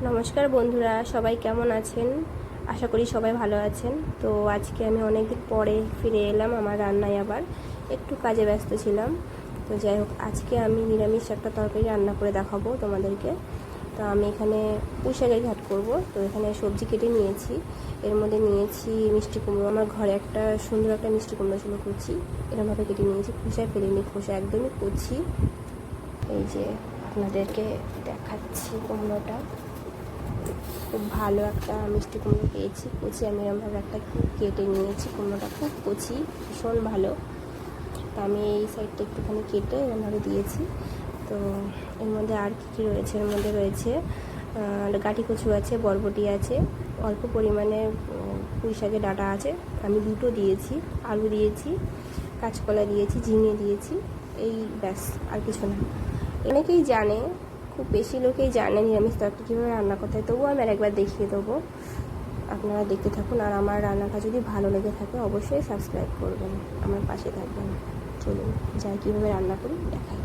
নমস্কার বন্ধুরা, সবাই কেমন আছেন? আশা করি সবাই ভালো আছেন। তো আজকে আমি অনেকদিন পরে ফিরে এলাম আমার রান্নায়, আবার একটু কাজে ব্যস্ত ছিলাম। তো যাই হোক, আজকে আমি নিরামিষ একটা তরকারি রান্না করে দেখাবো তোমাদেরকে। তো আমি এখানে পুঁই শাকের ঘাট করবো। তো এখানে সবজি কেটে নিয়েছি, এর মধ্যে নিয়েছি মিষ্টি কুমড়ো। আমার ঘরে একটা সুন্দর একটা মিষ্টি কুমড়ো ছিল, কুচি এরমভাবে কেটে নিয়েছি, খোসায় ফেলিনি, খোসা একদমই কুচি। এই যে আপনাদেরকে দেখাচ্ছি কুমড়োটা, খুব ভালো একটা মিষ্টি কুমড়ো পেয়েছি, কচি। আমি এরকমভাবে একটা কেটে নিয়েছি, কুমড়োটা খুব কচি, ভীষণ ভালো। তা আমি এই সাইডটা একটুখানি কেটে এরকমভাবে দিয়েছি। তো এর মধ্যে আর কী রয়েছে, এর মধ্যে রয়েছে গাঁটি কচু আছে, বরবটি আছে, অল্প পরিমাণে পুঁই শাকের ডাঁটা আছে, আমি দুটো দিয়েছি, আলু দিয়েছি, কাঁচকলা দিয়েছি, ঝিঙে দিয়েছি, এই ব্যাস, আর কিছু না। অনেকেই জানে, খুব বেশি লোকেই জানে নিরামিষ তরকারি কীভাবে রান্না করতে হয়, তবুও আমি আরেকবার দেখিয়ে দেবো। আপনারা দেখতে থাকুন, আর আমার রান্নাটা যদি ভালো লেগে থাকে অবশ্যই সাবস্ক্রাইব করবেন, আমার পাশে থাকবেন। চলুন যাই, কীভাবে রান্না করি দেখাই।